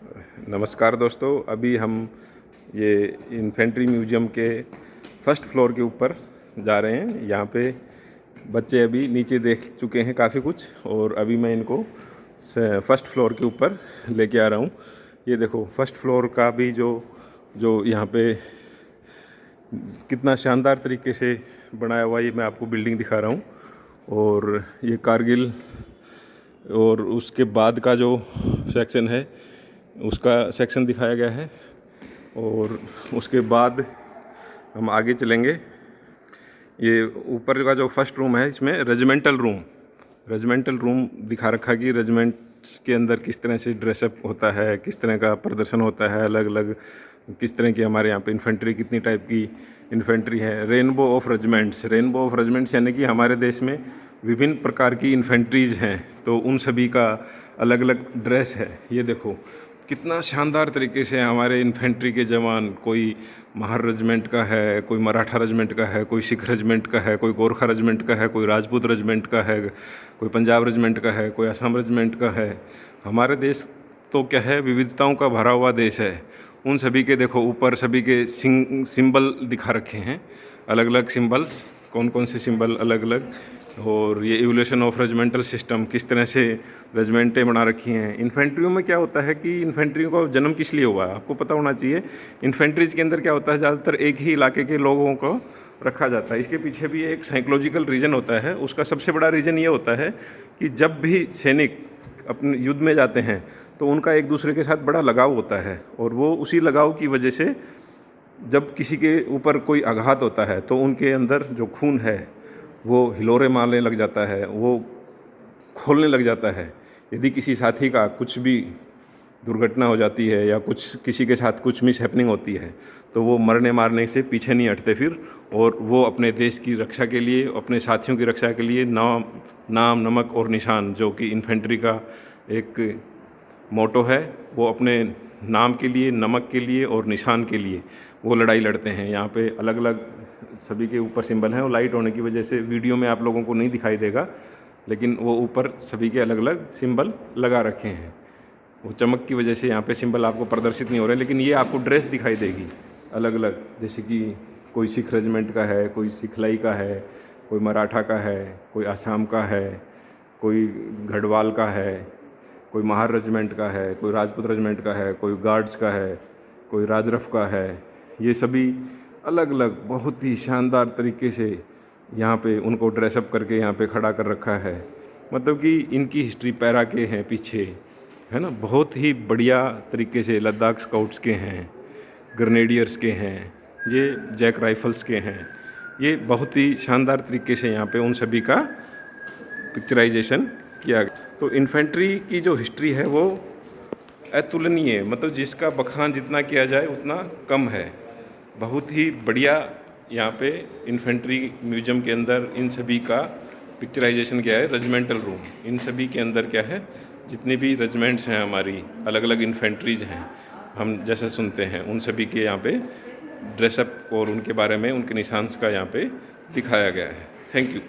नमस्कार दोस्तों, अभी हम ये इन्फेंट्री म्यूजियम के फर्स्ट फ्लोर के ऊपर जा रहे हैं। यहाँ पे बच्चे अभी नीचे देख चुके हैं काफ़ी कुछ, और अभी मैं इनको फर्स्ट फ्लोर के ऊपर लेके आ रहा हूँ। ये देखो फर्स्ट फ्लोर का भी जो जो यहाँ पे कितना शानदार तरीके से बनाया हुआ, ये मैं आपको बिल्डिंग दिखा रहा हूँ। और ये कारगिल और उसके बाद का जो सेक्शन है उसका सेक्शन दिखाया गया है। और उसके बाद हम आगे चलेंगे। ये ऊपर का जो फर्स्ट रूम है, इसमें रेजिमेंटल रूम दिखा रखा कि रेजिमेंट्स के अंदर किस तरह से ड्रेसअप होता है, किस तरह का प्रदर्शन होता है, अलग अलग किस तरह की हमारे यहाँ पे इन्फेंट्री, कितनी टाइप की इन्फेंट्री है। रेनबो ऑफ रेजिमेंट्स यानी कि हमारे देश में विभिन्न प्रकार की इन्फेंट्रीज हैं, तो उन सभी का अलग अलग ड्रेस है। ये देखो कितना शानदार तरीके से हमारे इन्फेंट्री के जवान, कोई महार रेजिमेंट का है, कोई मराठा रेजिमेंट का है, कोई सिख रेजिमेंट का है, कोई गोरखा रेजिमेंट का है, कोई राजपूत रेजिमेंट का है, कोई पंजाब रेजिमेंट का है, कोई असम रेजिमेंट का है। हमारे देश तो क्या है, विविधताओं का भरा हुआ देश है। उन सभी के देखो ऊपर सभी के सिंबल दिखा रखे हैं, अलग अलग सिंबल्स, कौन कौन से सिंबल अलग अलग। और ये इवोल्यूशन ऑफ रेजिमेंटल सिस्टम, किस तरह से रेजिमेंटें बना रखी हैं। इन्फेंट्रियों में क्या होता है कि इन्फेंट्री का जन्म किस लिए हुआ है आपको पता होना चाहिए। इन्फेंट्रीज के अंदर क्या होता है, ज़्यादातर एक ही इलाके के लोगों को रखा जाता है। इसके पीछे भी एक साइकोलॉजिकल रीज़न होता है। उसका सबसे बड़ा रीज़न ये होता है कि जब भी सैनिक अपने युद्ध में जाते हैं तो उनका एक दूसरे के साथ बड़ा लगाव होता है, और वो उसी लगाव की वजह से जब किसी के ऊपर कोई आघात होता है तो उनके अंदर जो खून है वो हिलोरे मारने लग जाता है, वो खोलने लग जाता है। यदि किसी साथी का कुछ भी दुर्घटना हो जाती है या कुछ किसी के साथ कुछ मिस हैपनिंग होती है तो वो मरने मारने से पीछे नहीं हटते फिर, और वो अपने देश की रक्षा के लिए, अपने साथियों की रक्षा के लिए नाम नमक और निशान, जो कि इन्फेंट्री का एक मोटो है, वो अपने नाम के लिए, नमक के लिए और निशान के लिए वो लड़ाई लड़ते हैं। यहाँ पे अलग अलग सभी के ऊपर सिंबल हैं, और लाइट होने की वजह से वीडियो में आप लोगों को नहीं दिखाई देगा, लेकिन वो ऊपर सभी के अलग अलग सिंबल लगा रखे हैं। वो चमक की वजह से यहाँ पे सिंबल आपको प्रदर्शित नहीं हो रहे, लेकिन ये आपको ड्रेस दिखाई देगी अलग अलग। जैसे कि कोई सिख रेजिमेंट का है, कोई सिखलाई का है, कोई मराठा का है, कोई आसाम का है, कोई गढ़वाल का है, कोई महार रेजिमेंट का है, कोई राजपूत रेजिमेंट का है, कोई गार्ड्स का है, कोई राजरफ का है। ये सभी अलग अलग बहुत ही शानदार तरीके से यहाँ पे उनको ड्रेसअप करके यहाँ पे खड़ा कर रखा है। मतलब कि इनकी हिस्ट्री पैरा के हैं पीछे, है ना, बहुत ही बढ़िया तरीके से। लद्दाख स्काउट्स के हैं, ग्रेनेडियर्स के हैं, ये जैक राइफल्स के हैं। ये बहुत ही शानदार तरीके से यहाँ पे उन सभी का पिक्चराइजेशन किया गया। तो इन्फेंट्री की जो हिस्ट्री है वो अतुलनीय है, मतलब जिसका बखान जितना किया जाए उतना कम है। बहुत ही बढ़िया यहाँ पे इन्फेंट्री म्यूजियम के अंदर इन सभी का पिक्चराइजेशन किया है। रेजिमेंटल रूम, इन सभी के अंदर क्या है, जितनी भी रेजिमेंट्स हैं हमारी, अलग अलग इन्फेंट्रीज हैं, हम जैसे सुनते हैं, उन सभी के यहाँ पे ड्रेसअप और उनके बारे में, उनके निशान्स का यहाँ पे दिखाया गया है। Thank you.